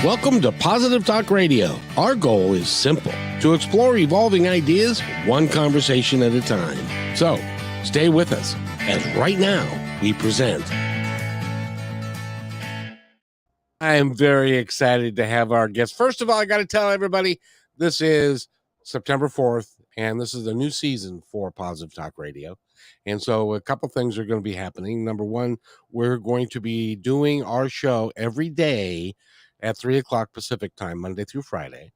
Welcome to Positive Talk Radio. Our goal is simple: to explore evolving ideas one conversation at a time. So, stay with us as right now we present. I am very excited to have our guest. First of all, I got to tell everybody this is September 4th, and this is a new season for Positive Talk Radio. And so a couple things are going to be happening. Number one, we're going to be doing our show every day at 3 o'clock Pacific time, Monday through Friday.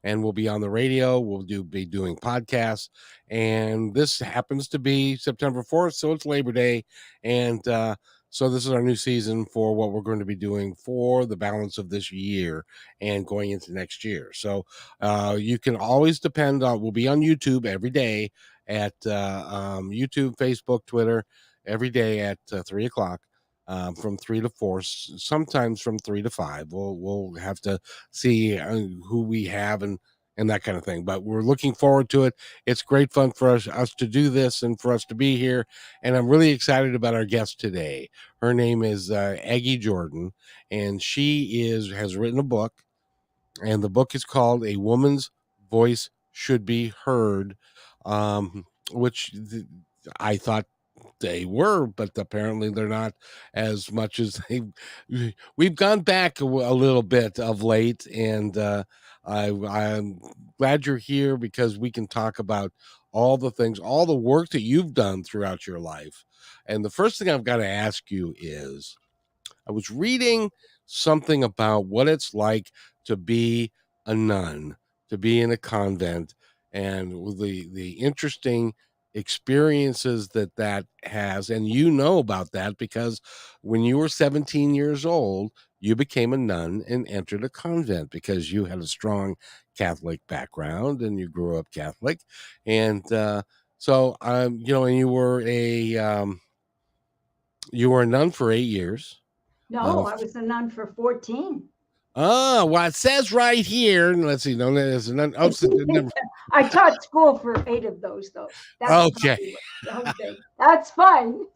And we'll be on the radio. We'll be doing podcasts. And this happens to be September 4th, so it's Labor Day. And so this is our new season for what we're going to be doing for the balance of this year and going into next year. So you can always depend on, we'll be on YouTube every day at YouTube, Facebook, Twitter, every day at 3 o'clock. From 3 to 4, sometimes from 3 to 5. We'll have to see who we have and that kind of thing. But we're looking forward to it. It's great fun for us to do this and for us to be here. And I'm really excited about our guest today. Her name is Aggie Jordan, and she has written a book, and the book is called A Woman's Voice Should Be Heard, which I thought they were, but apparently they're not as much as we've gone back a little bit of late, and I'm glad you're here because we can talk about all the things, all the work that you've done throughout your life. And the first thing I've got to ask you is, I was reading something about what it's like to be a nun, to be in a convent, and the interesting experiences that has. And you know about that because when you were 17 years old, you became a nun and entered a convent because you had a strong Catholic background and you grew up Catholic. And so and you were a nun for 8 years. No, I was a nun for 14. Oh, well, it says right here, and let's see, no, there's a nun. Oh, I taught school for 8 of those, though. That's okay. That's fine.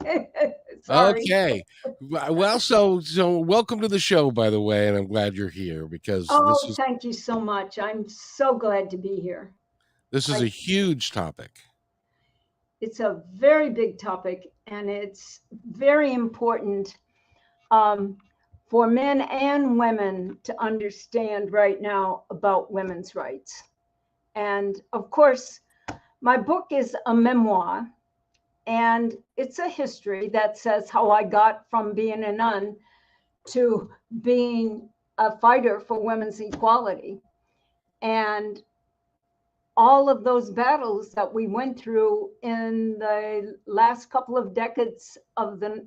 Okay. Well, so welcome to the show, by the way, and I'm glad you're here because thank you so much. I'm so glad to be here. This is a huge topic. It's a very big topic, and it's very important for men and women to understand right now about women's rights. And of course, my book is a memoir, and it's a history that says how I got from being a nun to being a fighter for women's equality. And all of those battles that we went through in the last couple of decades of the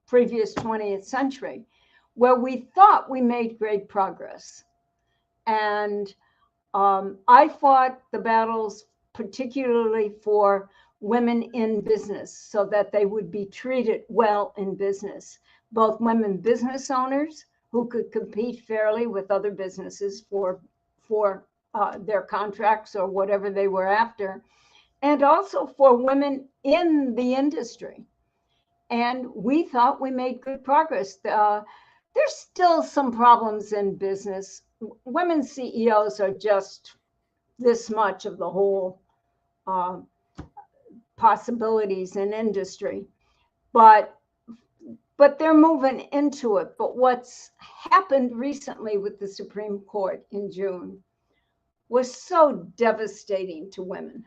previous 20th century, where we thought we made great progress. And I fought the battles particularly for women in business so that they would be treated well in business, both women business owners who could compete fairly with other businesses for their contracts or whatever they were after, and also for women in the industry. And we thought we made good progress. There's still some problems in business. Women CEOs are just this much of the whole possibilities in industry, but they're moving into it. But what's happened recently with the Supreme Court in June was so devastating to women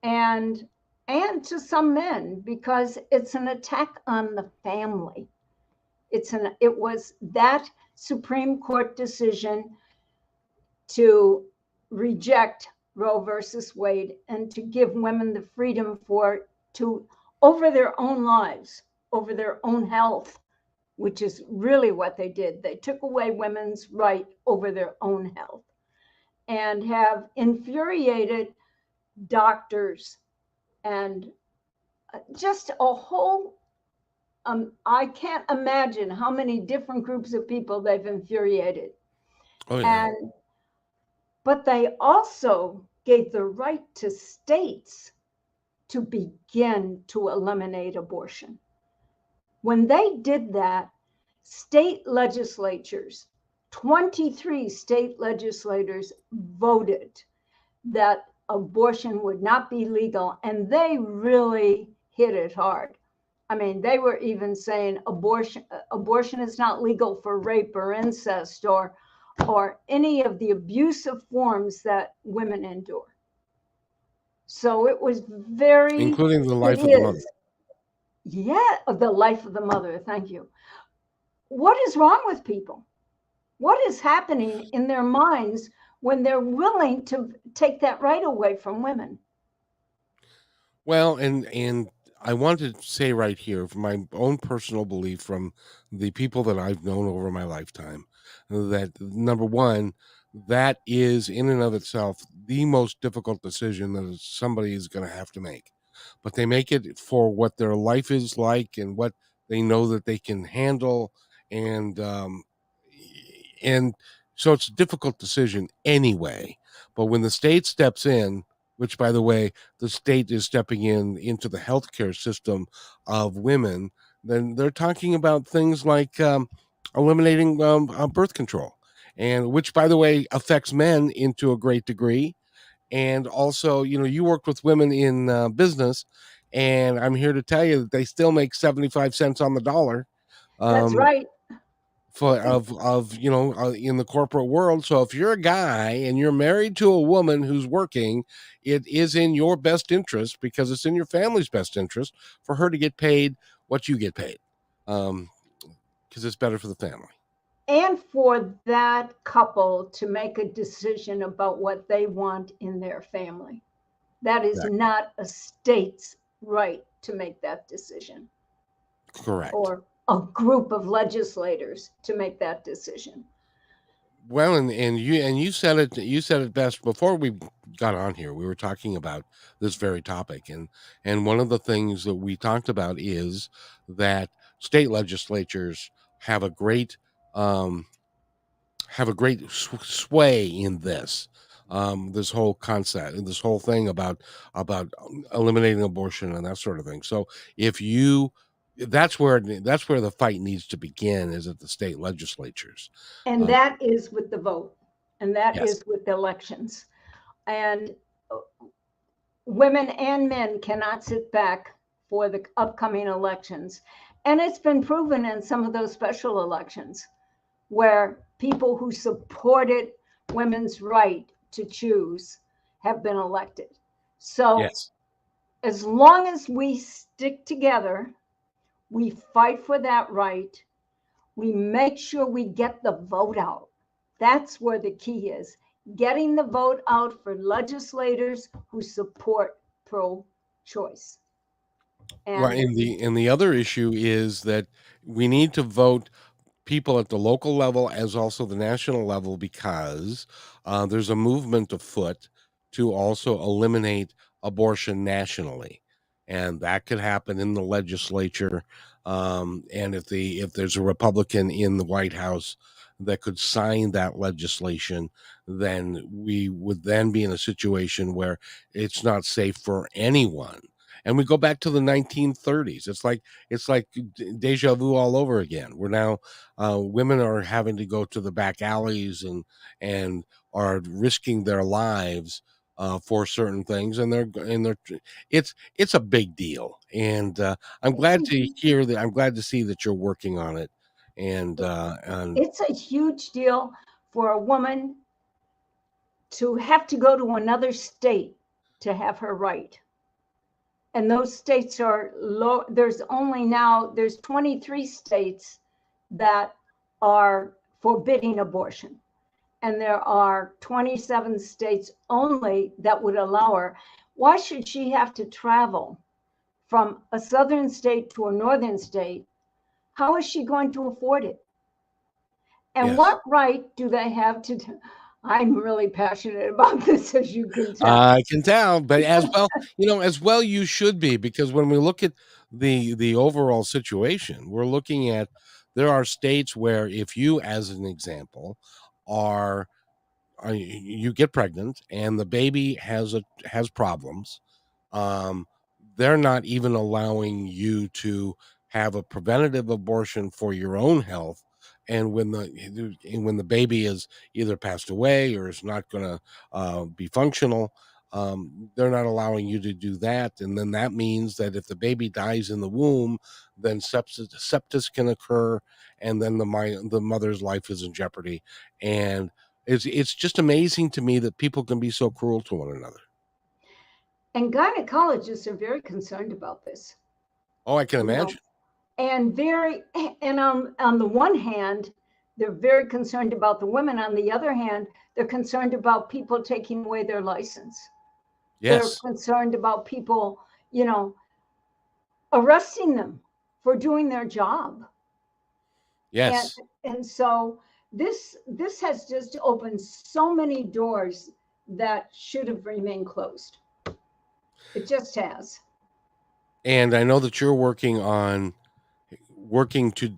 and to some men, because it's an attack on the family. It was that Supreme Court decision to reject Roe versus Wade and to give women the freedom over their own lives, over their own health, which is really what they did. They took away women's right over their own health and have infuriated doctors and just a whole I can't imagine how many different groups of people they've infuriated. Oh, yeah. But they also gave the right to states to begin to eliminate abortion. When they did that, state legislatures 23 state legislators voted that abortion would not be legal, and they really hit it hard. I mean, they were even saying abortion is not legal for rape or incest or any of the abusive forms that women endure. So it was very, including the life of the mother. Yeah, the life of the mother. Thank you. What is wrong with people? What is happening in their minds when they're willing to take that right away from women? Well, and I want to say right here, from my own personal belief, from the people that I've known over my lifetime, that number one, that is in and of itself the most difficult decision that somebody is going to have to make. But they make it for what their life is like and what they know that they can handle, and and so it's a difficult decision anyway. But when the state steps in, which by the way, the state is stepping in into the healthcare system of women, then they're talking about things like eliminating birth control, and which by the way affects men into a great degree. And also, you worked with women in business, and I'm here to tell you that they still make 75 cents on the dollar. That's um, right. for of in the corporate world. So if you're a guy and you're married to a woman who's working, it is in your best interest, because it's in your family's best interest, for her to get paid what you get paid, because it's better for the family. And for that couple to make a decision about what they want in their family. That is Correct. not a state's right to make that decision, Correct. or a group of legislators to make that decision. Well, and you said it best before we got on here. We were talking about this very topic, and one of the things that we talked about is that state legislatures have a great um, sway in this whole concept, this whole thing about eliminating abortion and that sort of thing. So if you that's where the fight needs to begin, is at the state legislatures. And uh, that is with the vote, and that yes. is with elections. And women and men cannot sit back for the upcoming elections. And it's been proven in some of those special elections where people who supported women's right to choose have been elected. So Yes. as long as we stick together, we fight for that right, we make sure we get the vote out. That's where the key is, getting the vote out for legislators who support pro-choice. Well, And and the other issue is that we need to vote people at the local level as also the national level, because there's a movement afoot to also eliminate abortion nationally, and that could happen in the legislature. And if there's a Republican in the White House that could sign that legislation, then we would then be in a situation where it's not safe for anyone. And we go back to the 1930s. It's like deja vu all over again. We're now women are having to go to the back alleys and are risking their lives for certain things, and it's a big deal. And I'm glad to hear that. I'm glad to see that you're working on it. And it's a huge deal for a woman to have to go to another state to have her right. And those states are low. There's 23 states that are forbidding abortion, and there are 27 states only that would allow her. Why should she have to travel from a southern state to a northern state? How is she going to afford it? And yes. what right do they have to do? I'm really passionate about this, as you can tell. I can tell, but as well you should be, because when we look at the overall situation, we're looking at, there are states where if you, as an example, are you get pregnant and the baby has problems, um, they're not even allowing you to have a preventative abortion for your own health. And when the baby is either passed away or is not going to be functional, they're not allowing you to do that. And then that means that if the baby dies in the womb, then sepsis can occur, and then the mother's life is in jeopardy. And it's just amazing to me that people can be so cruel to one another. And gynecologists are very concerned about this. Oh, I can imagine. And on the one hand, they're very concerned about the women. On the other hand, they're concerned about people taking away their license. Yes. They're concerned about people, arresting them for doing their job. Yes. And so this has just opened so many doors that should have remained closed. It just has. And I know that you're working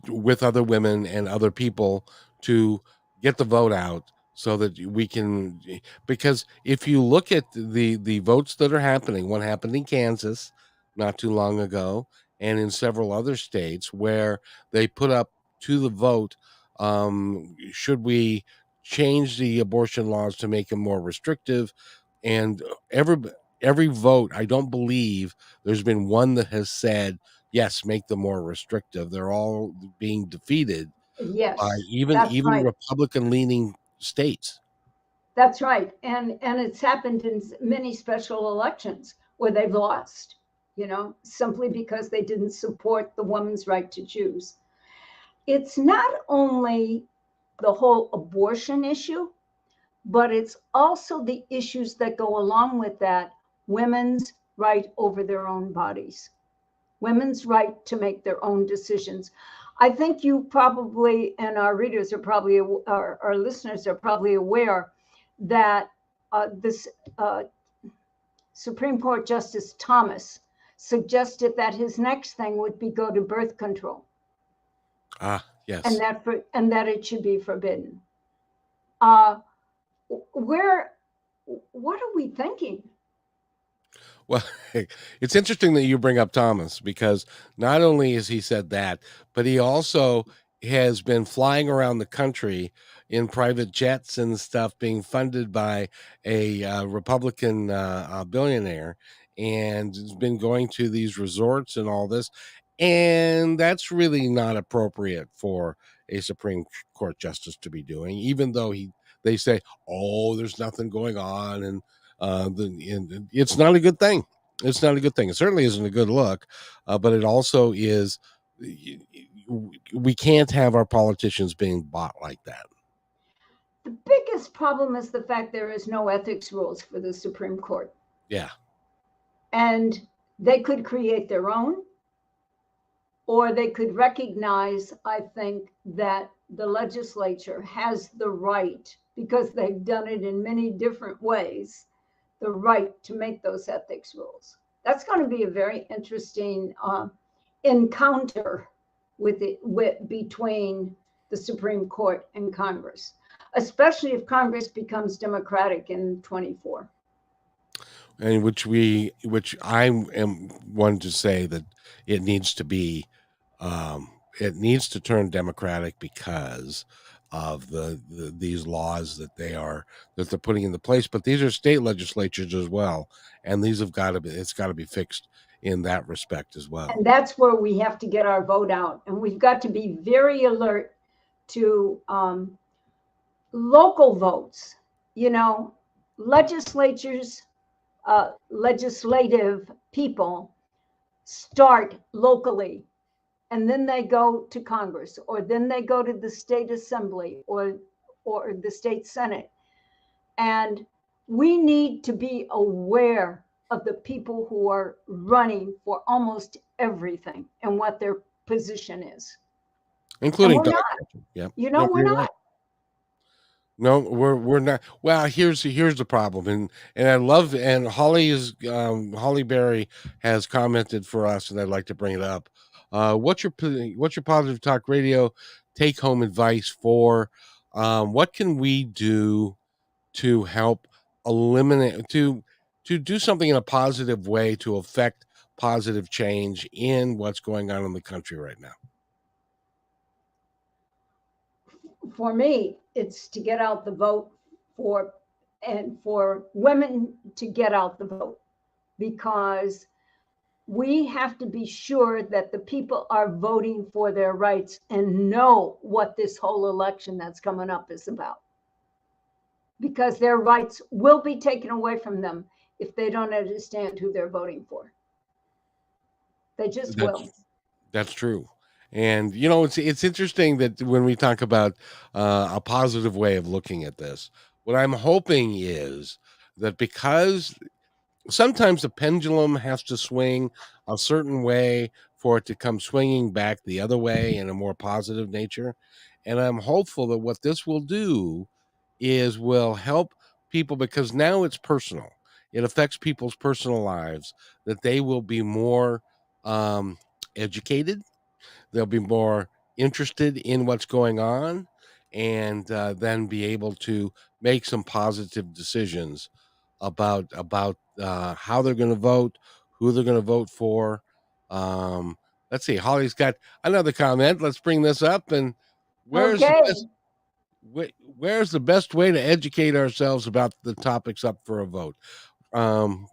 with other women and other people to get the vote out so that we can, because if you look at the votes that are happening, one happened in Kansas not too long ago, and in several other states where they put up to the vote, should we change the abortion laws to make them more restrictive? And every vote, I don't believe there's been one that has said yes, make them more restrictive. They're all being defeated Yes, by even right. Republican leaning states. That's right. And it's happened in many special elections where they've lost, simply because they didn't support the woman's right to choose. It's not only the whole abortion issue, but it's also the issues that go along with that: women's right over their own bodies, women's right to make their own decisions. I think you probably, and our readers are probably, our listeners are probably aware that this Supreme Court Justice Thomas suggested that his next thing would be go to birth control. Yes. And that it should be forbidden. What are we thinking? Well, it's interesting that you bring up Thomas, because not only has he said that, but he also has been flying around the country in private jets and stuff, being funded by a Republican billionaire, and has been going to these resorts and all this. And that's really not appropriate for a Supreme Court justice to be doing, even though they say, oh, there's nothing going on, and it's not a good thing. It's not a good thing. It certainly isn't a good look, but it also is. We can't have our politicians being bought like that. The biggest problem is the fact there is no ethics rules for the Supreme Court. Yeah. And they could create their own, or they could recognize, I think, that the legislature has the right, because they've done it in many different ways, the right to make those ethics rules. That's going to be a very interesting encounter between the Supreme Court and Congress, especially if Congress becomes Democratic in 24. And which I am one to say that it needs to be, it needs to turn Democratic because of these laws that they're putting into place. But these are state legislatures as well, and these have got to be, it's got to be fixed in that respect as well. And that's where we have to get our vote out, and we've got to be very alert to local votes. Legislatures, legislative people start locally, and then they go to Congress, or then they go to the state assembly or the state senate. And we need to be aware of the people who are running for almost everything and what their position is. Including we're not. Yeah. We're not. Right. No, we're not. Well, here's the problem, and I love, and Holly Berry has commented for us, and I'd like to bring it up. What's your Positive Talk Radio take home advice for? What can we do to help eliminate, to do something in a positive way to affect positive change in what's going on in the country right now? For me, it's to get out the vote for women to get out the vote, because we have to be sure that the people are voting for their rights and know what this whole election that's coming up is about. Because their rights will be taken away from them if they don't understand who they're voting for. They just will. That's true. And it's interesting that when we talk about a positive way of looking at this, what I'm hoping is that, because sometimes the pendulum has to swing a certain way for it to come swinging back the other way in a more positive nature. And I'm hopeful that what this will do is will help people, because now it's personal. It affects people's personal lives, that they will be more educated. They'll be more interested in what's going on, and then be able to make some positive decisions about how they're going to vote, who they're going to vote for. Um, let's see. Holly's got another comment. Let's bring this up. And where's the Okay. best, where's the best way to educate ourselves about the topics up for a vote? Um,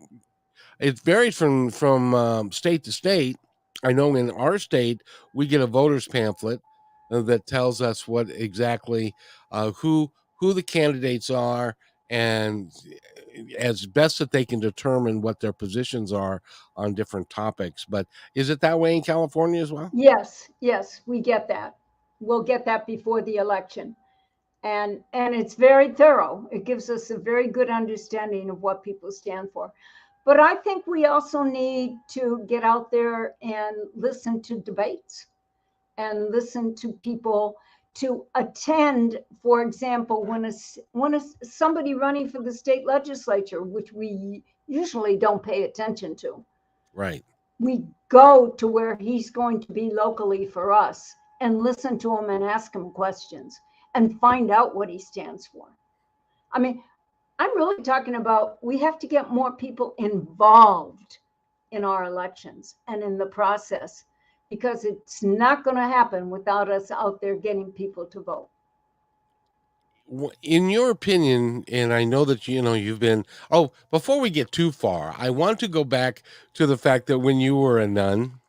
it varies from state to state. I know in our state we get a voter's pamphlet that tells us what exactly who the candidates are, and as best that they can determine what their positions are on different topics. But is it that way in California as well? Yes, yes, we get that. We'll get that before the election. And it's very thorough. It gives us a very good understanding of what people stand for. But I think we also need to get out there and listen to debates and listen to people, to attend, for example, when somebody running for the state legislature, which we usually don't pay attention to. Right. We go to where he's going to be locally for us and listen to him and ask him questions and find out what he stands for. I mean, I'm really talking about, we have to get more people involved in our elections and in the process, because it's not going to happen without us out there getting people to vote. In your opinion, and I know that you've been. Oh, before we get too far, I want to go back to the fact that when you were a nun,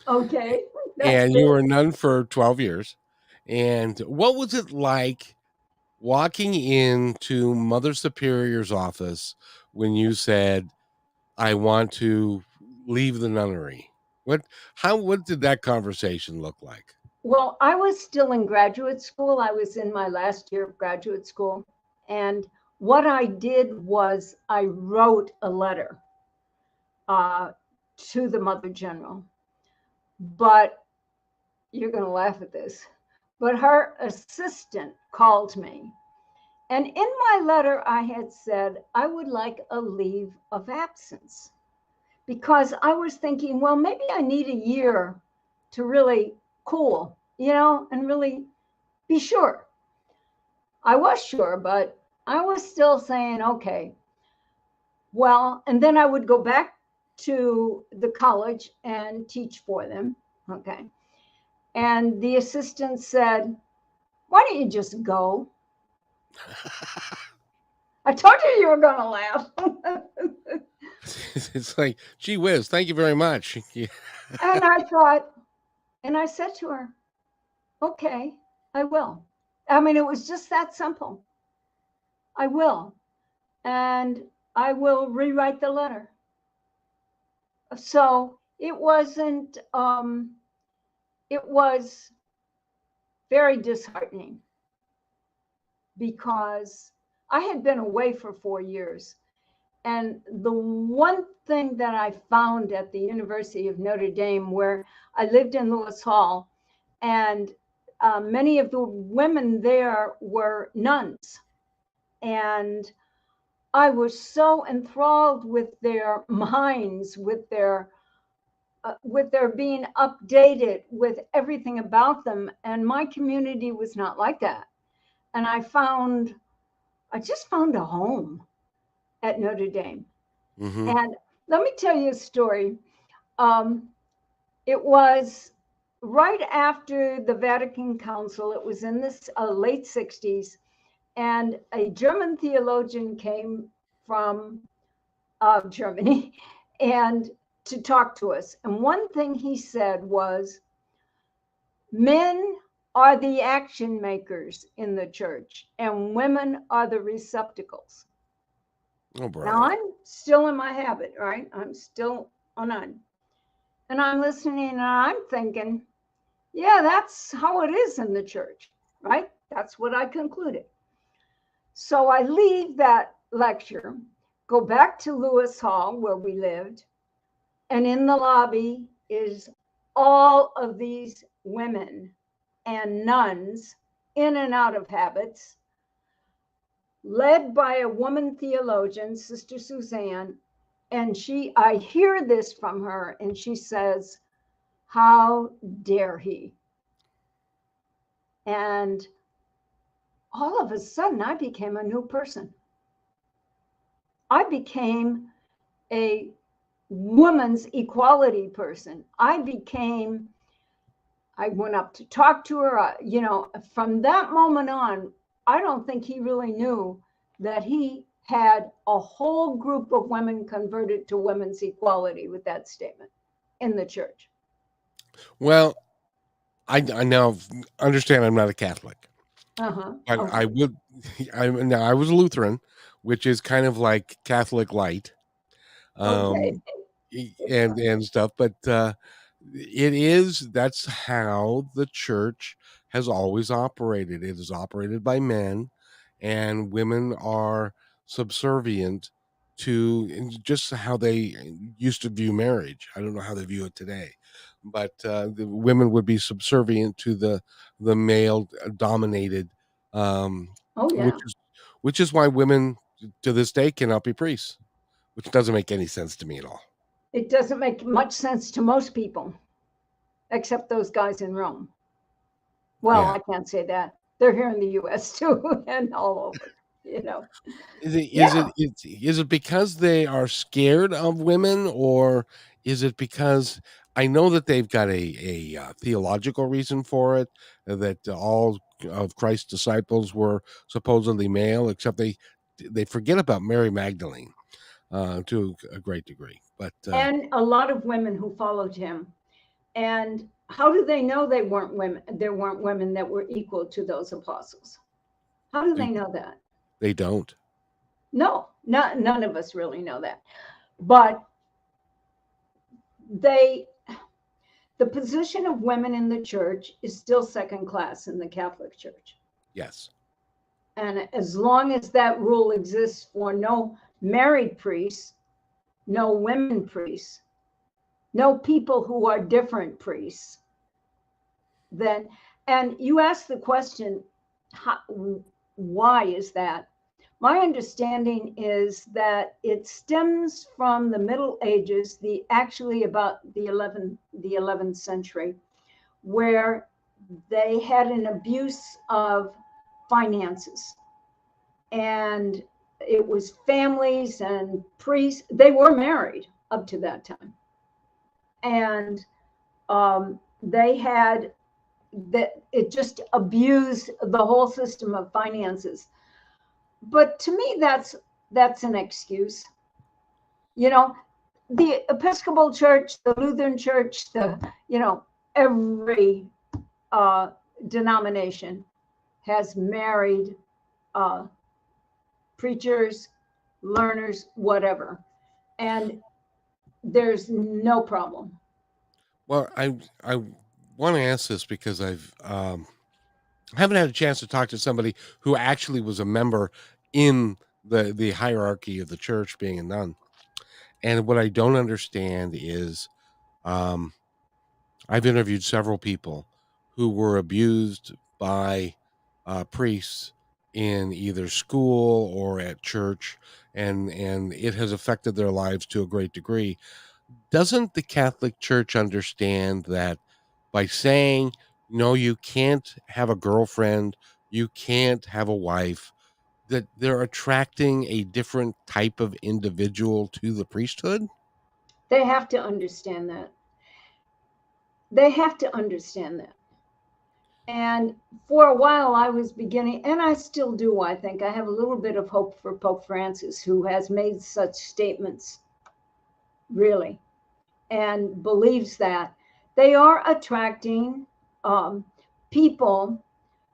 Okay, that's and you good. were a nun for 12 years, and what was it like walking into Mother Superior's office when you said, "I want to leave the nunnery"? What did that conversation look like? Well, I was still in graduate school. I was in my last year of graduate school. And what I did was I wrote a letter uh, to the Mother General. But you're going to laugh at this. But her assistant called me. And in my letter, I had said I would like a leave of absence, because I was thinking, well, maybe I need a year to really cool, and really be sure. I was sure, but I was still saying, okay, well, and then I would go back to the college and teach for them. Okay. And the assistant said, why don't you just go? I told you were going to laugh. It's like, gee whiz, thank you very much. Yeah. And I thought, and I said to her, okay, I will. I mean, it was just that simple. I will. And I will rewrite the letter. So it wasn't, it was very disheartening, because I had been away for 4 years. And the one thing that I found at the University of Notre Dame, where I lived in Lewis Hall, and many of the women there were nuns. And I was so enthralled with their minds, with their being updated with everything about them. And my community was not like that. And I just found a home at Notre Dame. Mm-hmm. And let me tell you a story. It was right after the Vatican Council. It was in the late 60s. And a German theologian came from Germany and to talk to us. And one thing he said was, men are the action makers in the church and women are the receptacles. Oh, boy. Now I'm still in my habit, right? I'm still on. And I'm listening and I'm thinking, yeah, that's how it is in the church, right? That's what I concluded. So I leave that lecture, go back to Lewis Hall where we lived, and in the lobby is all of these women and nuns in and out of habits, led by a woman theologian, Sister Suzanne. And I hear this from her, and she says, "How dare he?" And all of a sudden, I became a new person. I became a woman's equality person. I went up to talk to her. From that moment on, I don't think he really knew that he had a whole group of women converted to women's equality with that statement in the church. Well, I now understand I'm not a Catholic. Uh-huh. I Okay. would I was a Lutheran, which is kind of like Catholic light. Okay. And stuff, but that's how the church has always operated. It is operated by men, and women are subservient to just how they used to view marriage. I don't know how they view it today, but the women would be subservient to the male dominated, um, Oh, yeah. which is why women to this day cannot be priests, which doesn't make any sense to me at all. It doesn't make much sense to most people, except those guys in Rome. Well, Yeah. I can't say that. They're here in the US too and all over, Yeah. Is it because they are scared of women, or is it because I know that they've got a theological reason for it, that all of Christ's disciples were supposedly male, except they forget about Mary Magdalene to a great degree. But And a lot of women who followed him. And how do they know they weren't women? There weren't women that were equal to those apostles. How do they know that? they don't. No, none of us really know that. But the position of women in the church is still second class in the Catholic Church. Yes. And as long as that rule exists for no married priests, no women priests, no people who are different priests, then, and you ask the question, why is that? My understanding is that it stems from the Middle Ages, actually about the 11th century, where they had an abuse of finances. And it was families and priests, they were married up to that time. And they had that, it just abused the whole system of finances. But to me, that's an excuse. The Episcopal Church, the Lutheran Church, every denomination has married preachers, learners, whatever, and there's no problem. Well, I want to ask this because I haven't had a chance to talk to somebody who actually was a member in the hierarchy of the church, being a nun. And what I don't understand is, um, I've interviewed several people who were abused by priests in either school or at church, and it has affected their lives to a great degree. Doesn't the Catholic Church understand that by saying, no, you can't have a girlfriend, you can't have a wife, that they're attracting a different type of individual to the priesthood? They have to understand that. They have to understand that. And for a while, I was beginning, and I still do, I think. I have a little bit of hope for Pope Francis, who has made such statements, really, and believes that they are attracting people.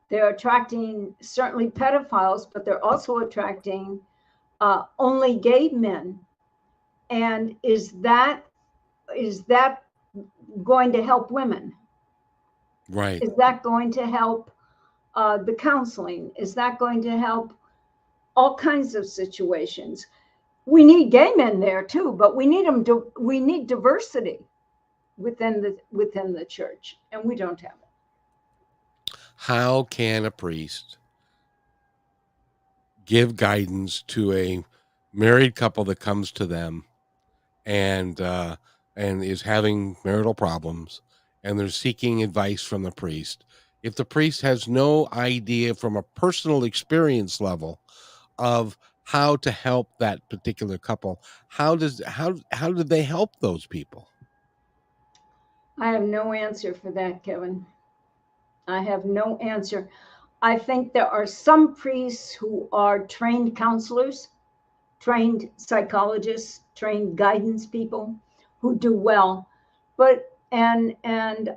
They're attracting certainly pedophiles, but they're also attracting only gay men. And is that going to help women? Right. Is that going to help the counseling? Is that going to help all kinds of situations? We need gay men there too, but we need them to. We need diversity within the church, and we don't have it. How can a priest give guidance to a married couple that comes to them and is having marital problems, and they're seeking advice from the priest? If the priest has no idea from a personal experience level of how to help that particular couple, how do they help those people? I have no answer for that, Kevin. I have no answer. I think there are some priests who are trained counselors, trained psychologists, trained guidance people who do well. But and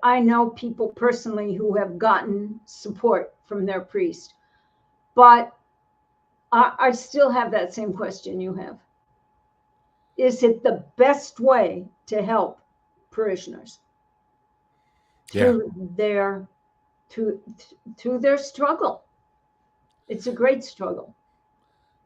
I know people personally who have gotten support from their priest. But I still have that same question you have. Is it the best way to help parishioners through their through their struggle? It's a great struggle.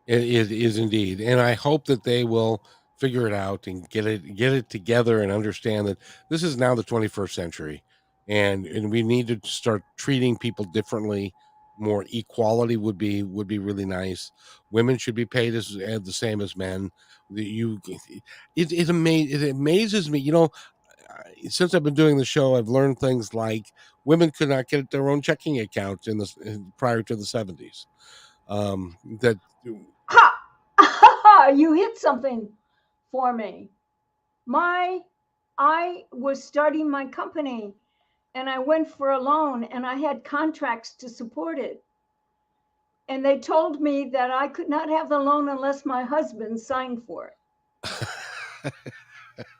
It is indeed, and I hope that they will figure it out and get it together and understand that this is now the 21st century, and we need to start treating people differently. More equality would be really nice. Women should be paid as the same as men. It amazes me. Since I've been doing the show, I've learned things like women could not get their own checking account prior to the 70s. That Ha! You hit something for me. I was starting my company and I went for a loan and I had contracts to support it. And they told me that I could not have the loan unless my husband signed for it.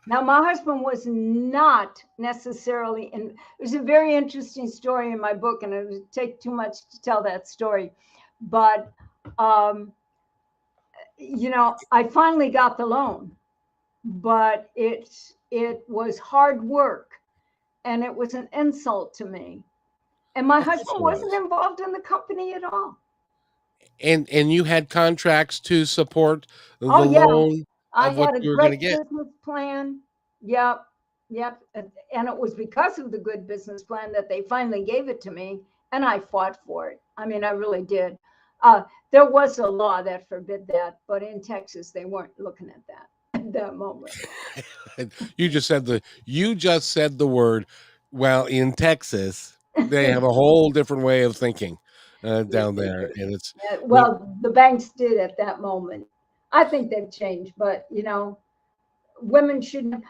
Now, my husband was not necessarily in. There's a very interesting story in my book, and it would take too much to tell that story. But, I finally got the loan, but it was hard work, and it was an insult to me. And my husband wasn't involved in the company at all. And you had contracts to support the loan of what you were going to get. I had a great business plan. Yep. And it was because of the good business plan that they finally gave it to me, and I fought for it. I mean, I really did. There was a law that forbid that, but in Texas, they weren't looking at that at that moment. You just said the word. Well, in Texas, they have a whole different way of thinking down there, and it's the banks did at that moment. I think they've changed, but women shouldn't.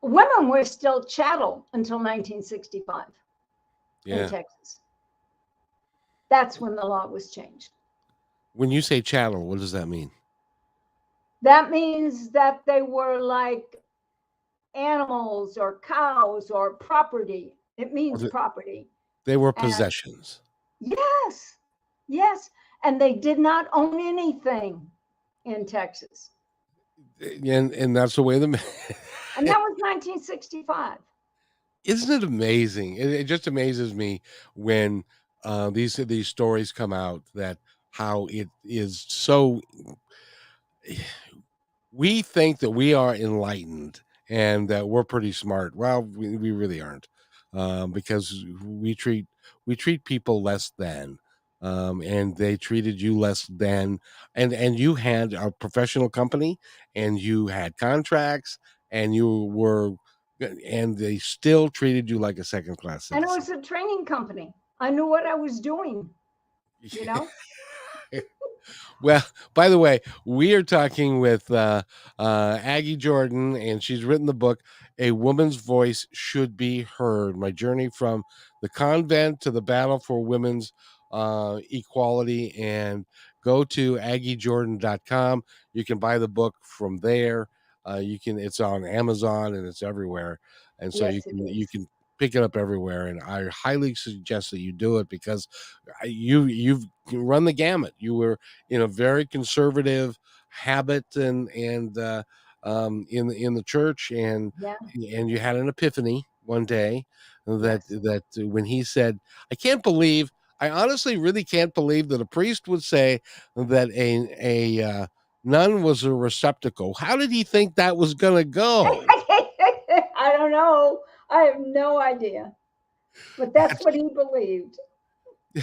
Women were still chattel until 1965 in Texas. That's when the law was changed. When you say chattel, what does that mean? That means that they were like animals or cows or property. It means property. They were possessions. Yes. And they did not own anything in Texas. And that's the way and that was 1965. Isn't it amazing? It just amazes me when these stories come out, that how it is so. We think that we are enlightened and that we're pretty smart. Well, we really aren't, because we treat people less than, and they treated you less than, and you had a professional company and you had contracts and and they still treated you like a second class citizen. And it was a training company. I knew what I was doing. Well, by the way, we are talking with Aggie Jordan, and she's written the book, A Woman's Voice Should Be Heard: My Journey from the Convent to the Battle for Women's Equality. And go to aggiejordan.com. You can buy the book from there. It's on Amazon and it's everywhere. And so Yes, it you is. can pick it up everywhere. And I highly suggest that you do it because you've run the gamut. You were in a very conservative habit in the church, Yeah. and you had an epiphany one day Yes. that when he said, I honestly really can't believe that a priest would say that a nun was a receptacle. How did he think that was going to go? I don't know. I have no idea. But that's what he believed.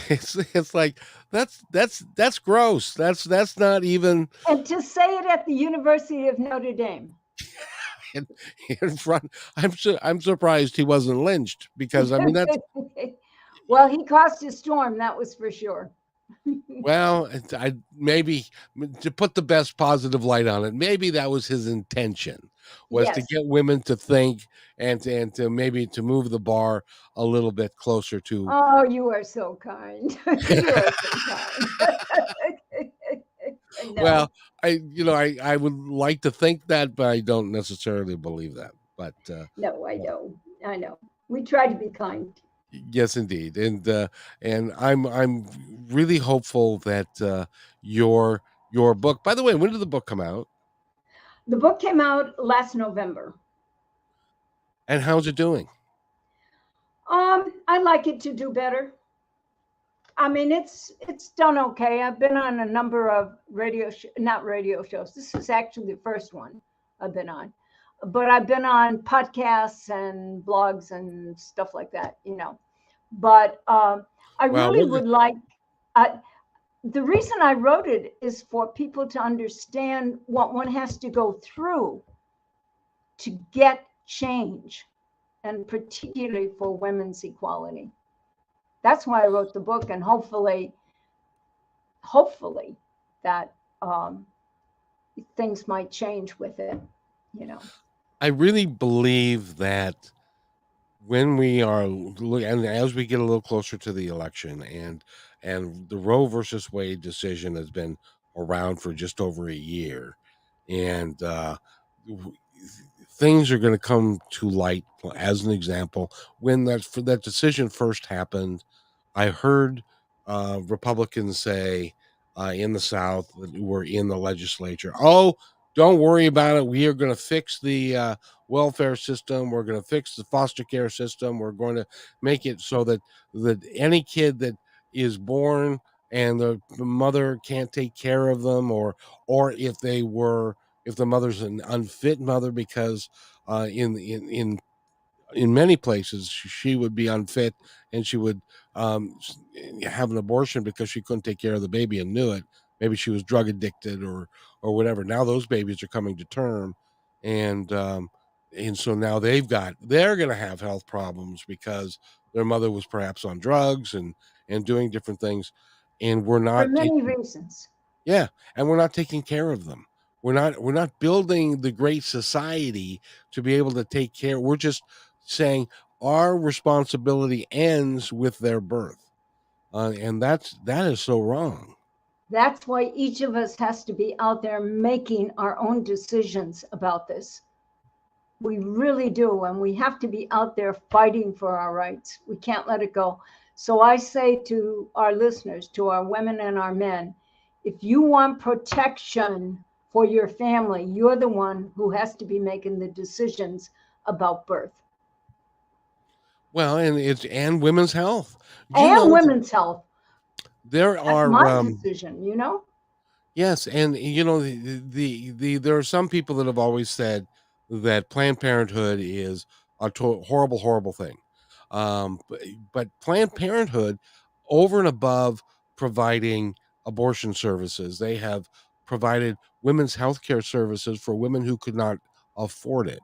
It's like that's gross. That's not even And to say it at the University of Notre Dame. in, in front. I'm surprised he wasn't lynched, because I mean that's Well, he caused a storm, that was for sure. well, I maybe to put the best positive light on it, maybe that was his intention, was to Yes. get women to think and to maybe to move the bar a little bit closer to. Oh, you are so kind. You are so kind. No, Well, I would like to think that, but I don't necessarily believe that. But no, I know. I know. We try to be kind. yes, indeed, and I'm really hopeful that your book. By the way, when did the book come out, The book came out last November. and how's it doing? I like it to do better. I mean, it's done okay. I've been on a number of not radio shows. This is actually the first one I've been on, but I've been on podcasts and blogs and stuff like that, you know. But I Well, really would like. Uh, the reason I wrote it is for people to understand what one has to go through to get change, and particularly for women's equality. That's why I wrote the book, and hopefully that things might change with it, you know. I really believe that when we are and as we get a little closer to the election, and the Roe versus Wade decision has been around for just over a year, and w- things are going to come to light. As an example, when that decision first happened, I heard Republicans say in the South that were in the legislature, "Oh, don't worry about it. We are going to fix the welfare system. We're going to fix the foster care system. We're going to make it so that any kid that is born and the mother can't take care of them, or if the mother's an unfit mother, because in many places she would be unfit, and she would um, have an abortion because she couldn't take care of the baby and knew it. Maybe she was drug addicted or whatever. Now those babies are coming to term, and so now they're going to have health problems because their mother was perhaps on drugs and doing different things, and we're For not many taking reasons. yeah, and we're not taking care of them. We're not building the great society to be able to take care. We're just saying our responsibility ends with their birth, and that is so wrong. That's why each of us has to be out there making our own decisions about this. We really do. And we have to be out there fighting for our rights. We can't let it go. So I say to our listeners, to our women and our men, if you want protection for your family, you're the one who has to be making the decisions about birth Well, and women's health. Do you and know women's health. there That's are my decision, you know? yes, and there are some people that have always said that Planned Parenthood is a horrible, horrible thing. But Planned Parenthood, over and above providing abortion services, they have provided women's health care services for women who could not afford it.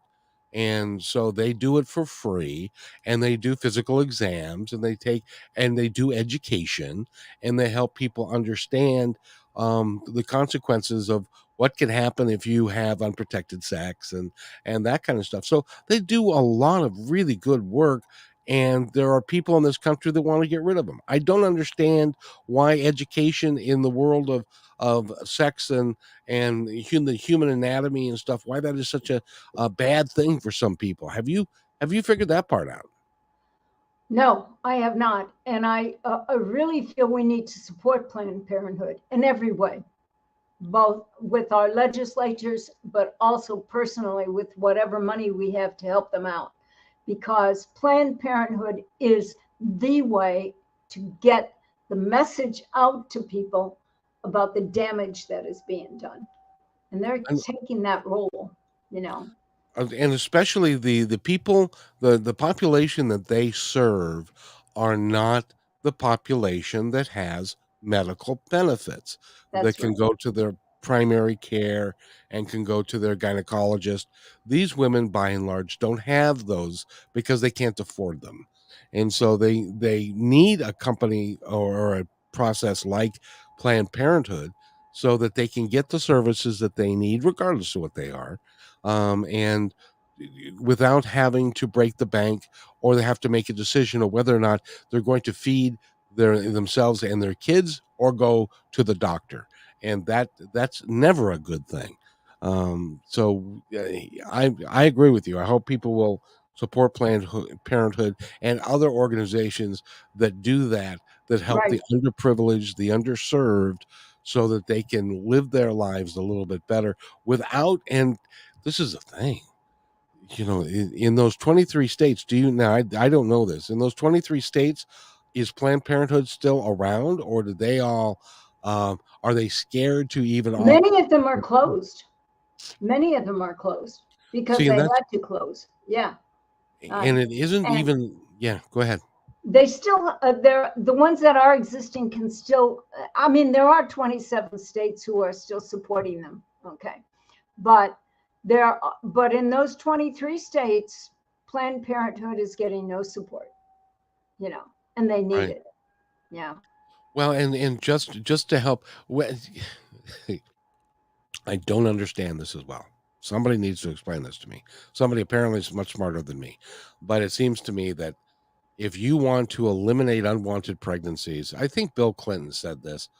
And so they do it for free, and they do physical exams, and they do education, and they help people understand the consequences of what can happen if you have unprotected sex and that kind of stuff. So they do a lot of really good work, and there are people in this country that want to get rid of them. I don't understand why education in the world of sex and the human anatomy and stuff, why that is such a bad thing for some people. Have you figured that part out? No, I have not. And I really feel we need to support Planned Parenthood in every way, both with our legislatures, but also personally with whatever money we have to help them out. Because Planned Parenthood is the way to get the message out to people about the damage that is being done. And they're And taking that role, you know. and especially the people, the population that they serve are not the population that has medical benefits that That's can right. go to their primary care and can go to their gynecologist. These women by and large don't have those because they can't afford them, and so they need a company or a process like Planned Parenthood so that they can get the services that they need regardless of what they are, and without having to break the bank, or they have to make a decision of whether or not they're going to feed themselves and their kids or go to the doctor, and that's never a good thing. So I agree with you. I hope people will support Planned Parenthood and other organizations that do that, that help the Right. underprivileged, the underserved, so that they can live their lives a little bit better without. And this is the thing, in those 23 states, do you now? I don't know this. In those 23 states, is Planned Parenthood still around, or do they all? Are they scared to even offer? Many of them are closed. Many of them are closed because See, and they that's had to close. Yeah. Uh, and it isn't and even. Yeah, go ahead. they still, they're the ones that are existing can still, I mean, there are 27 states who are still supporting them. Okay. But but in those 23 states, Planned Parenthood is getting no support, and they need Right. it. Yeah. Well, and just to help, I don't understand this as well. Somebody needs to explain this to me. Somebody apparently is much smarter than me, but it seems to me that if you want to eliminate unwanted pregnancies, I think Bill Clinton said this.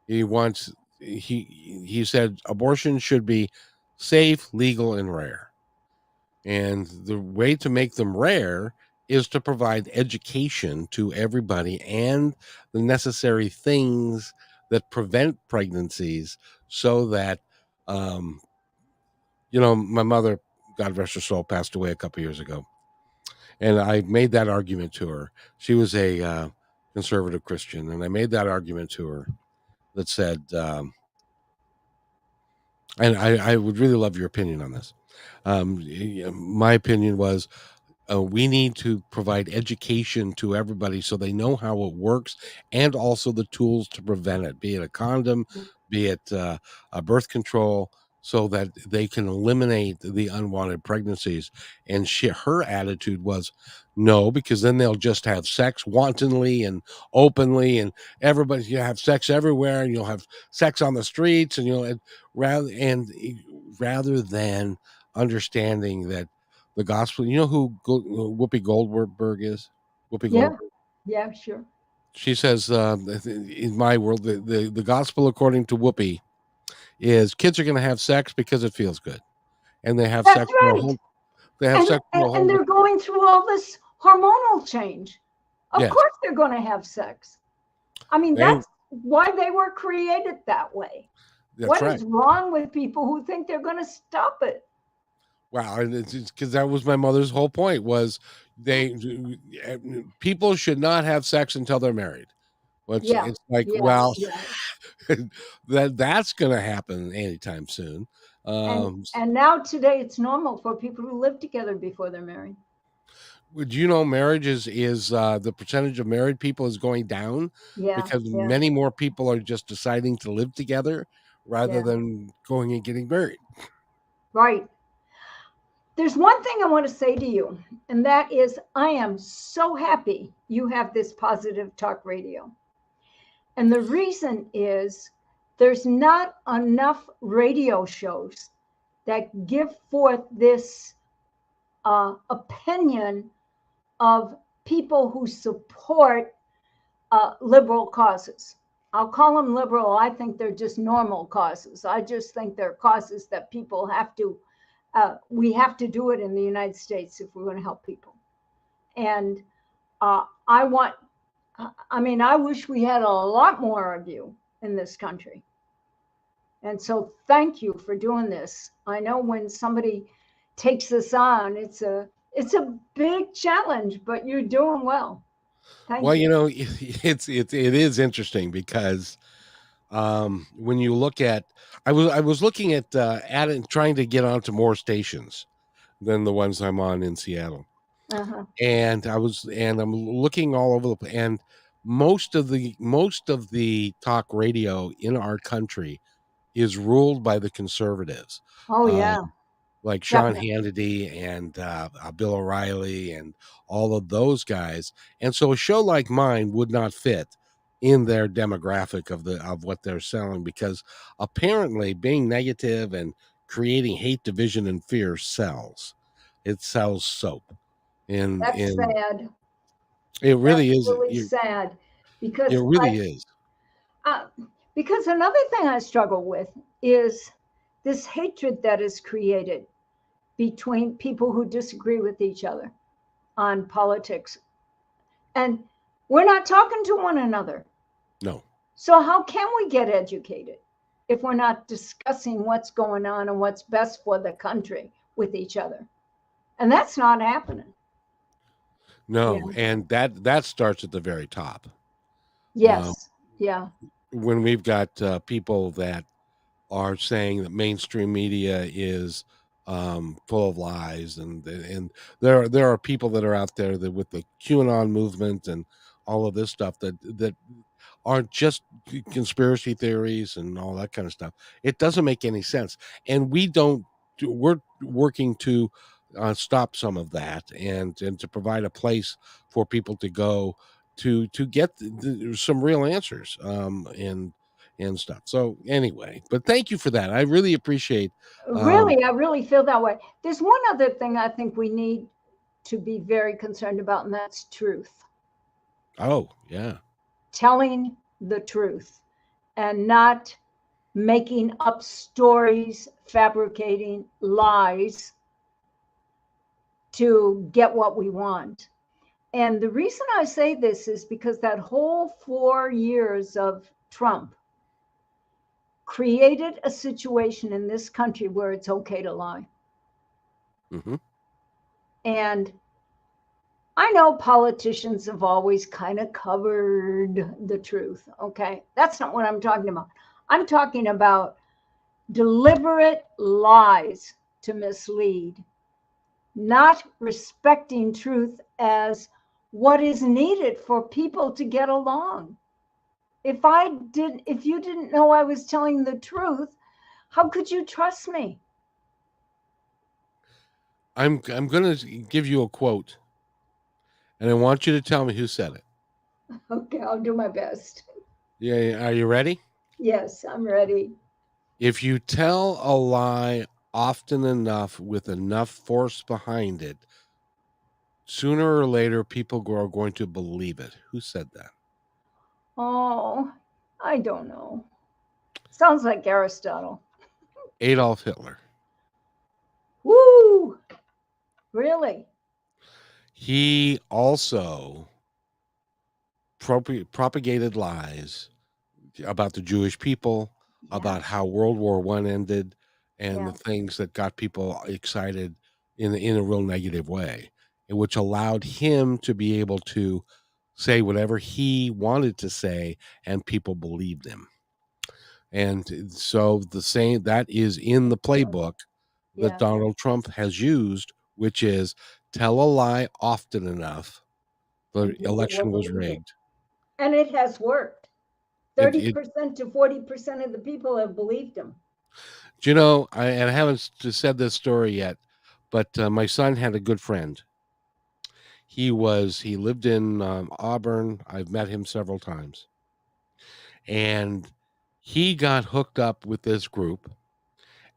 He wants he said abortion should be safe, legal, and rare. And the way to make them rare is to provide education to everybody and the necessary things that prevent pregnancies, so that um my mother, God rest her soul, passed away a couple years ago, and I made that argument to her. She was a conservative Christian, and I made that argument to her that said, and I would really love your opinion on this. My opinion was, we need to provide education to everybody so they know how it works, and also the tools to prevent it, be it a condom, be it a birth control, so that they can eliminate the unwanted pregnancies. And her attitude was no, because then they'll just have sex wantonly and openly, and everybody, you have sex everywhere, and you'll have sex on the streets, and rather than understanding that the gospel. You know who Whoopi Goldberg is? Whoopi Yeah. Goldberg. Yeah, sure. She says, in my world, the gospel according to Whoopi is kids are going to have sex because it feels good, and they have That's sex for a right. whole. They have And sex for a and whole. they're going through all this hormonal change. Of Yes, course they're going to have sex. I mean, they. that's why they were created that way. That's What right. is wrong with people who think they're going to stop it? Wow, and it's because that was my mother's whole point was they people should not have sex until they're married. Which Yeah. it's like, Yeah. well, Yeah. that's going to happen anytime soon. And Um, and now today it's normal for people who live together before they're married. Would you know marriage is the percentage of married people is going down Yeah. because Yeah. many more people are just deciding to live together rather Yeah. than going and getting married. Right. There's one thing I want to say to you, and that is I am so happy you have this positive talk radio. And the reason is there's not enough radio shows that give forth this opinion of people who support liberal causes. I'll call them liberal. I think they're just normal causes. I just think they're causes that people have to, we have to do it in the United States if we're going to help people. And I wish we had a lot more of you in this country. And so thank you for doing this. I know when somebody takes this on, it's a big challenge, but you're doing well. Well, you know, it is interesting because when you look at, I was looking at trying to get onto more stations than the ones I'm on in Seattle, and I'm looking all over and most of the talk radio in our country is ruled by the conservatives. Oh yeah. Like Sean Hannity and Bill O'Reilly and all of those guys. And so a show like mine would not fit in their demographic of what they're selling, because apparently being negative and creating hate, division, and fear sells. It sells soap. And that's sad. It really is. Really sad, because it really is. Because another thing I struggle with is this hatred that is created between people who disagree with each other on politics. And we're not talking to one another. No. So how can we get educated if we're not discussing what's going on and what's best for the country with each other? And that's not happening. No, and that starts at the very top. Yes. Yeah. When we've got people that are saying that mainstream media is full of lies, and there are people that are out there that with the QAnon movement and all of this stuff that aren't just conspiracy theories and all that kind of stuff. It doesn't make any sense, and we're working to stop some of that and to provide a place for people to go to get some real answers and stuff. So anyway, but thank you for that. I really appreciate. I really feel that way. There's one other thing I think we need to be very concerned about, and that's truth. Oh, yeah. Telling the truth and not making up stories, fabricating lies to get what we want. And the reason I say this is because that whole 4 years of Trump created a situation in this country where it's okay to lie. Mm-hmm. And I know politicians have always kind of covered the truth. Okay. That's not what I'm talking about. I'm talking about deliberate lies to mislead, not respecting truth as what is needed for people to get along. If you didn't know I was telling the truth, how could you trust me? I'm going to give you a quote, and I want you to tell me who said it. Okay, I'll do my best. Yeah, are you ready? Yes, I'm ready. If you tell a lie often enough with enough force behind it, sooner or later people are going to believe it. Who said that? Oh, I don't know. Sounds like Aristotle. Adolf Hitler. Woo! Really? He also propagated lies about the Jewish people, about how World War I ended, and the things that got people excited in a real negative way, which allowed him to be able to say whatever he wanted to say, and people believed him. And so the same that is in the playbook that Donald Trump has used, which is tell a lie often enough, the election was rigged. And it has worked. 30% to 40% of the people have believed him. Do you know, I haven't said this story yet, but my son had a good friend. He lived in Auburn. I've met him several times. And he got hooked up with this group,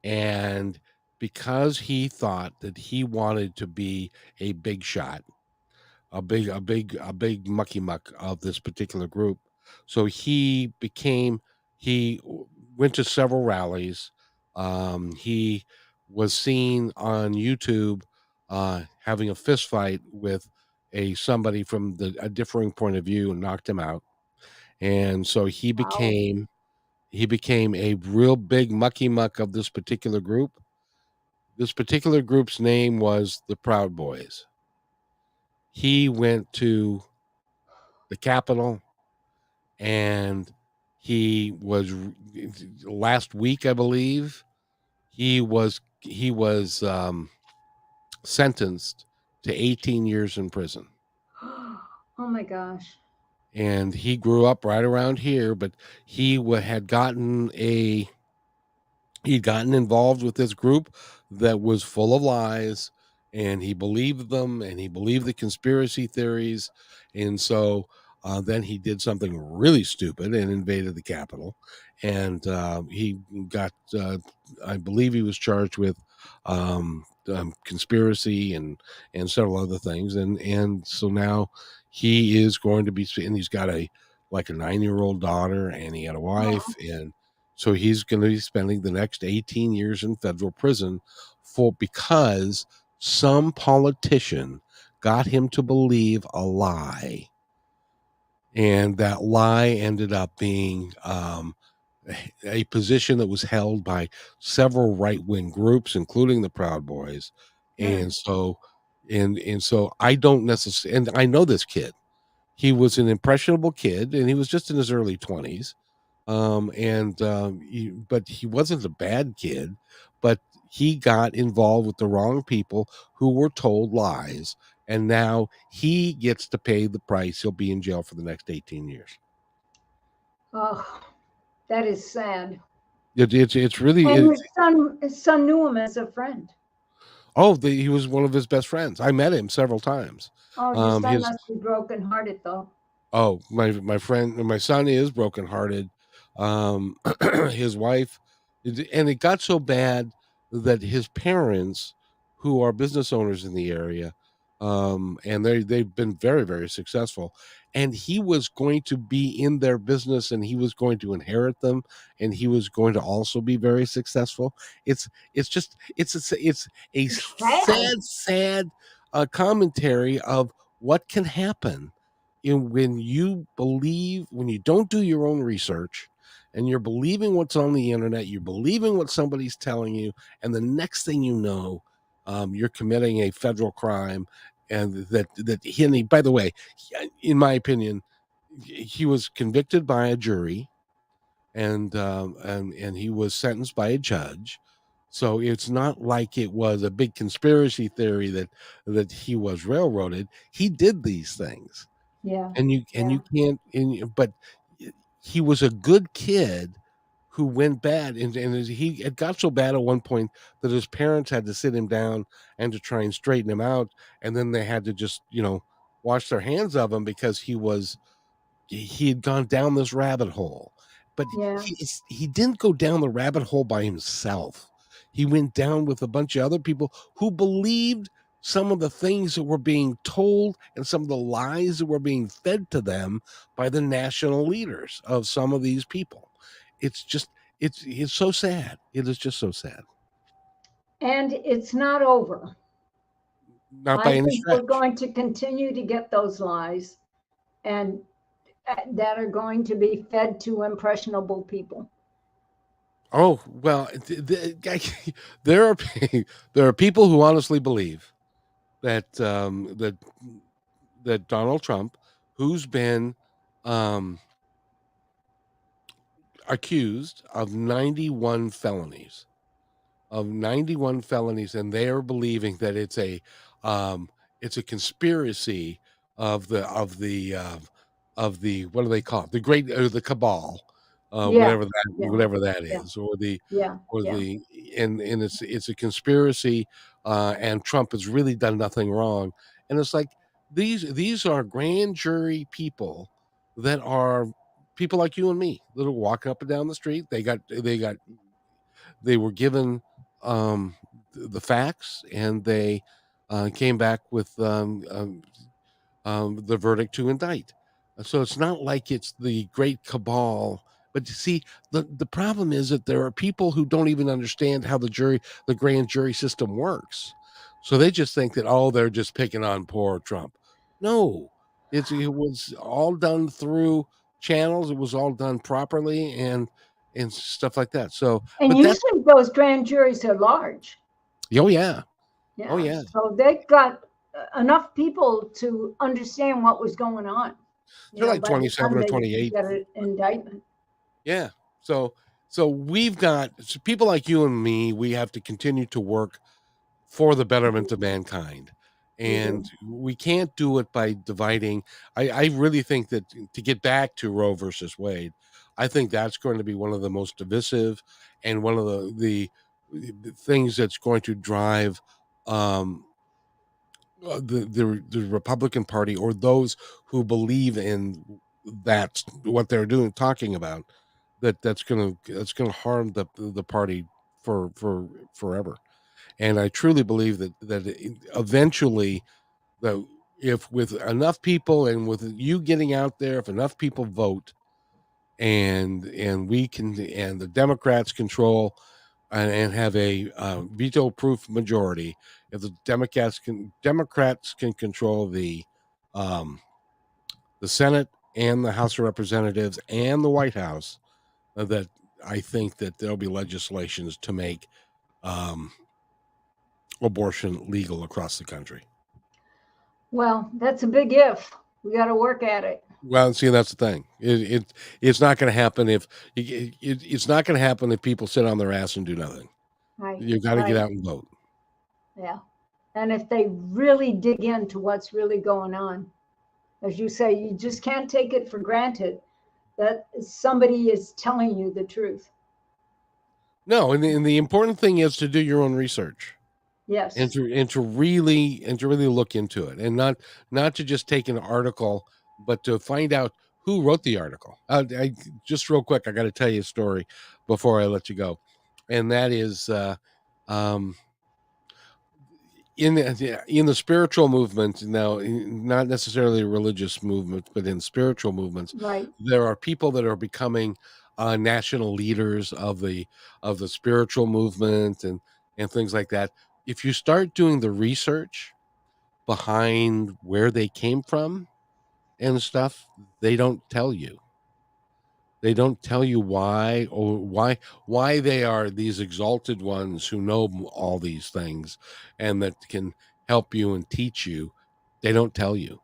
and because he thought that he wanted to be a big shot, a big mucky muck of this particular group. So he went to several rallies. He was seen on YouTube having a fist fight with somebody from a differing point of view and knocked him out. And so Wow. he became a real big mucky muck of this particular group. This particular group's name was the Proud Boys. He went to the Capitol, and he was last week, I believe, he was sentenced to 18 years in prison. Oh my gosh. And he grew up right around here, but had gotten he'd gotten involved with this group that was full of lies, and he believed them, and he believed the conspiracy theories. And so then he did something really stupid and invaded the Capitol, and he got I believe he was charged with conspiracy and several other things, and so now he is going to be, and he's got a 9-year-old daughter, and he had a wife, Oh, and so he's going to be spending the next 18 years in federal prison because some politician got him to believe a lie. And that lie ended up being a position that was held by several right-wing groups, including the Proud Boys. yeah. And so, and so I don't necessarily, and I know this kid. He was an impressionable kid, and he was just in his early 20s. But he wasn't a bad kid, but he got involved with the wrong people who were told lies, and now he gets to pay the price. He'll be in jail for the next 18 years. Oh, that is sad. It's really And his son knew him as a friend. he was one of his best friends. I met him several times. Oh, your son His must be brokenhearted, though. Oh, my son is brokenhearted. His wife, and it got so bad that his parents, who are business owners in the area, and they've been very, very successful, and he was going to be in their business, and he was going to inherit them, and he was going to also be very successful. It's just it's a It's sad. sad commentary of what can happen when you don't do your own research, and you're believing what's on the internet, you're believing what somebody's telling you, and the next thing you know, you're committing a federal crime. And by the way, in my opinion, he was convicted by a jury, and he was sentenced by a judge. So it's not like it was a big conspiracy theory that he was railroaded. He did these things, Yeah. and Yeah. you can't, but he was a good kid who went bad, and it got so bad at one point that his parents had to sit him down and to try and straighten him out, and then they had to just wash their hands of him because he had gone down this rabbit hole. But Yeah. he didn't go down the rabbit hole by himself. He went down with a bunch of other people who believed some of the things that were being told and some of the lies that were being fed to them by the national leaders of some of these people. It's just it's so sad. It is just so sad. And it's not over. Not by I any think we're stretch. going to continue to get those lies and that are going to be fed to impressionable people. Oh well, there are there are people who honestly believe that that Donald Trump, who's been um, accused of 91 felonies, and they are believing that it's a conspiracy of the what do they call it, the great the cabal, Yeah. Yeah. whatever that Yeah. is, or Yeah. Yeah. the and it's a conspiracy, and Trump has really done nothing wrong. And it's like these are grand jury people that are people like you and me that'll walk up and down the street. They were given the facts, and they came back with the verdict to indict. So it's not like it's the great cabal. But you see, the problem is that there are people who don't even understand how the grand jury system works. So they just think that, oh, they're just picking on poor Trump. No, it was all done through channels. It was all done properly and stuff like that. So, And but that's usually those grand juries are large. oh yeah, Yeah. oh yeah. So they got enough people to understand what was going on. They're like By the 27 time or they 28. get an indictment. Yeah. So we've got people like you and me. We have to continue to work for the betterment of mankind, and we can't do it by dividing. I really think that to get back to Roe versus Wade, I think that's going to be one of the most divisive and one of the things that's going to drive the Republican Party, or those who believe in that's what they're doing, talking about, that's gonna harm the party for forever. And I truly believe that eventually, the if with enough people and with you getting out there, if enough people vote, and we can, and the Democrats control and have a veto-proof majority. If the Democrats can control the Senate and the House of Representatives and the White House, that I think that there'll be legislations to make um, abortion legal across the country. Well, that's a big if. We got to work at it. Well, see, that's the thing. It's not going to happen if it's not going to happen if people sit on their ass and do nothing. Right. You've got to get out and vote. Yeah. And if they really dig into what's really going on, as you say, you just can't take it for granted that somebody is telling you the truth. No, and the important thing is to do your own research. Yes. And to really look into it, and not to just take an article, but to find out who wrote the article. I just real quick, I got to tell you a story before I let you go, and that is in the spiritual movement. Now, not necessarily a religious movement, but in spiritual movements, right, there are people that are becoming national leaders of the spiritual movement and things like that. If you start doing the research behind where they came from and stuff, they don't tell you. They don't tell you why, or why they are these exalted ones who know all these things and that can help you and teach you. They don't tell you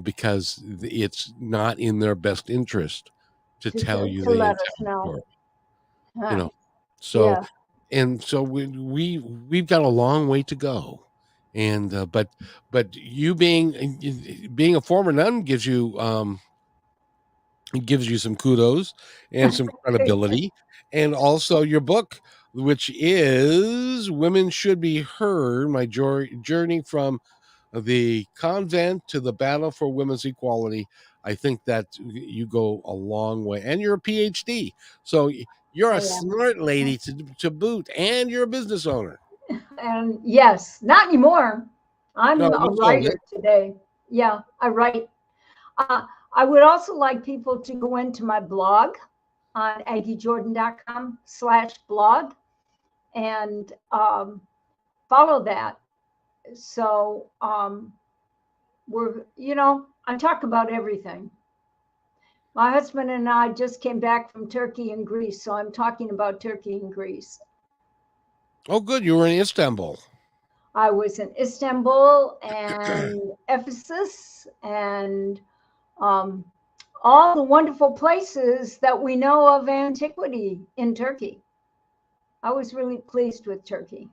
because it's not in their best interest to tell you to the let entire us know. story. Huh. So Yeah. and so we've got a long way to go, and but you being a former nun gives you some kudos and some credibility, and also your book, which is Women Should Be Heard: My Journey from the Convent to the Battle for Women's Equality. I think that you go a long way, and you're a PhD, so you're a smart lady to boot, and you're a business owner. And yes, not anymore. I'm No, a you sold writer it. today. Yeah, I write. I would also like people to go into my blog on aggiejordan.com/blog and follow that. So I talk about everything. My husband and I just came back from Turkey and Greece, so I'm talking about Turkey and Greece. Oh, good. You were in Istanbul. I was in Istanbul and Ephesus and all the wonderful places that we know of antiquity in Turkey. I was really pleased with Turkey.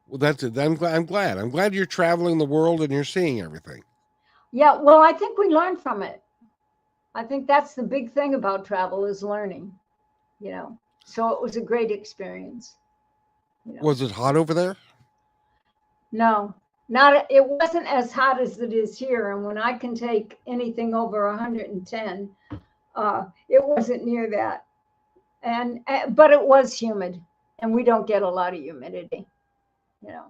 Well, that's it. I'm glad. I'm glad you're traveling the world and you're seeing everything. Yeah, well, I think we learned from it. I think that's the big thing about travel, is learning, So it was a great experience. Was it hot over there? No, It wasn't as hot as it is here. And when I can take anything over 110, it wasn't near that. But it was humid, and we don't get a lot of humidity, you know.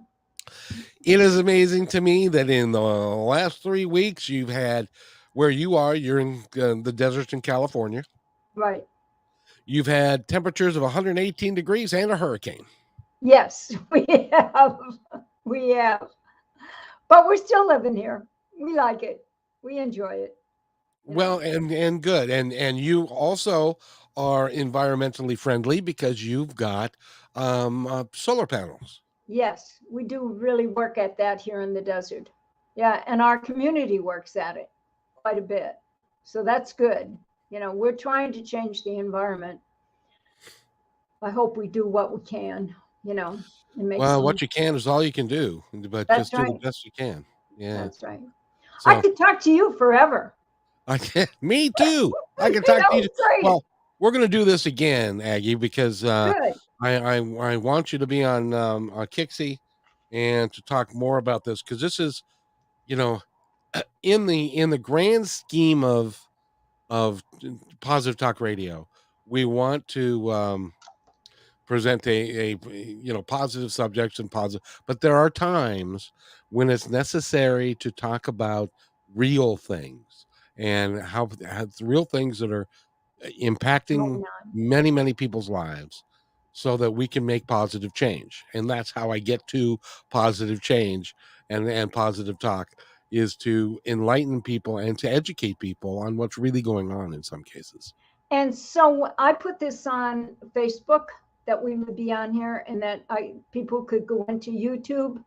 It is amazing to me that in the last 3 weeks you've had where you are, you're in the desert in California. Right. You've had temperatures of 118 degrees and a hurricane. Yes, we have. We have. But we're still living here. We like it. We enjoy it. Well, and good. And you also are environmentally friendly because you've got solar panels. Yes, we do really work at that here in the desert. Yeah, and our community works at it quite a bit. So that's good. We're trying to change the environment. I hope we do what we can, and make Well, some. what you can is all you can do, but That's just do the right. best you can. Yeah. That's right. I So could talk to you forever. me too. I can talk That to you. was great. Well, we're going to do this again, Aggie, because Good. I want you to be on Kixie and to talk more about this because this is, you know, in the grand scheme of Positive Talk Radio, we want to present a positive subjects and positive, but there are times when it's necessary to talk about real things and how real things that are impacting many people's lives so that we can make positive change. And that's how I get to positive change and positive talk, is to enlighten people and to educate people on what's really going on in some cases. And so I put this on Facebook that we would be on here, and that people could go into YouTube.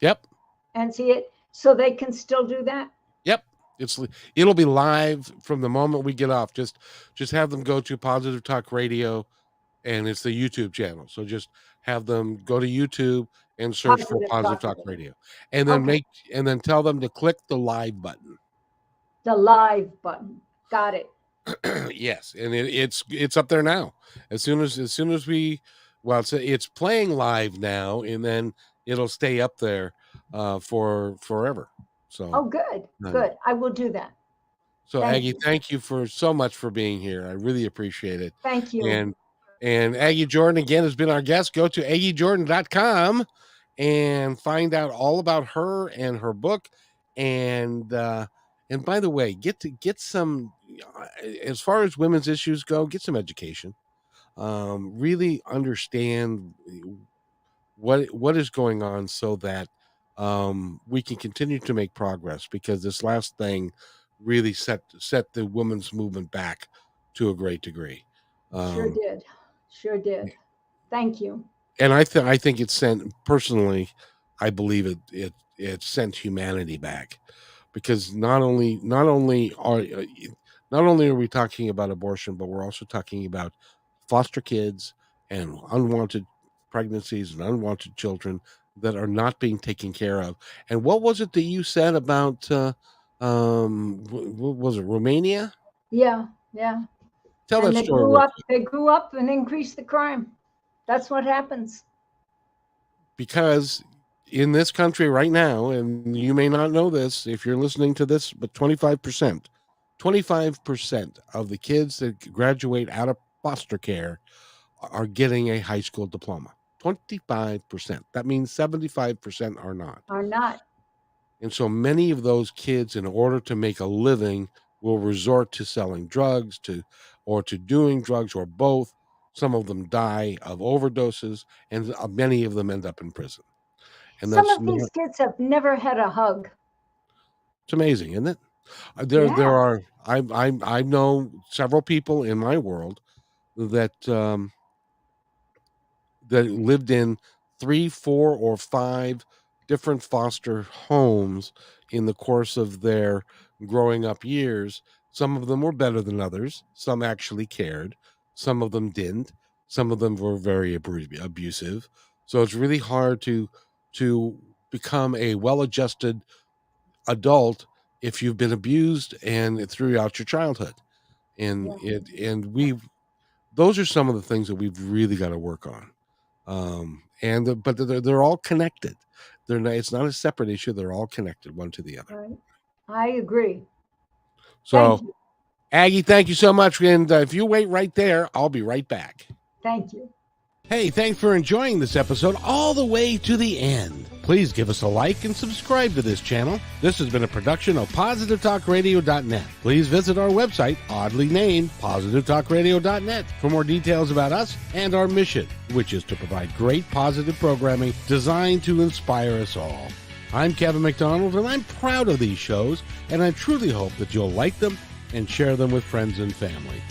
Yep. And see it, so they can still do that. Yep. It'll be live from the moment we get off. Just have them go to Positive Talk Radio, and it's the YouTube channel. So just have them go to YouTube and search for Positive Talk Radio, and then tell them to click the live button. The live button. Got it. Yes, and it's up there now. As soon as we, well, it's playing live now, and then it'll stay up there for forever. So good. I will do that. So Aggie, thank you so much for being here. I really appreciate it. Thank you. And Aggie Jordan again has been our guest. Go to AggieJordan.com and find out all about her and her book. And by the way, get some, as far as women's issues go, get some education. Really understand what is going on so that we can continue to make progress, because this last thing really set the women's movement back to a great degree. Sure did. Thank you. And I think it sent, personally, I believe it sent humanity back, because not only are we talking about abortion, but we're also talking about foster kids and unwanted pregnancies and unwanted children that are not being taken care of. And what was it that you said about what was it, Romania? Yeah. Tell that story. They grew up and increased the crime. That's what happens. Because in this country right now, and you may not know this if you're listening to this, but 25% of the kids that graduate out of foster care are getting a high school diploma. 25%. That means 75% are not. And so many of those kids, in order to make a living, will resort to selling drugs, or to doing drugs, or both. Some of them die of overdoses, and many of them end up in prison. And some of these kids have never had a hug. It's amazing, isn't it? There are. I know several people in my world that that lived in 3, 4, or 5 different foster homes in the course of their growing up years. Some of them were better than others. Some actually cared. Some of them didn't. Some of them were very abusive. So it's really hard to become a well-adjusted adult if you've been abused and throughout your childhood. And those are some of the things that we've really got to work on. But they're all connected. It's not a separate issue. They're all connected, one to the other. Right. I agree. So, Thank you. Aggie, thank you so much. And if you wait right there, I'll be right back. Thank you. Hey, thanks for enjoying this episode all the way to the end. Please give us a like and subscribe to this channel. This has been a production of PositiveTalkRadio.net. Please visit our website, oddly named PositiveTalkRadio.net, for more details about us and our mission, which is to provide great positive programming designed to inspire us all. I'm Kevin McDonald, and I'm proud of these shows, and I truly hope that you'll like them and share them with friends and family.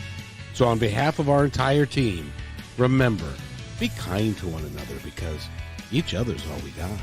So on behalf of our entire team, remember, be kind to one another because each other's all we got.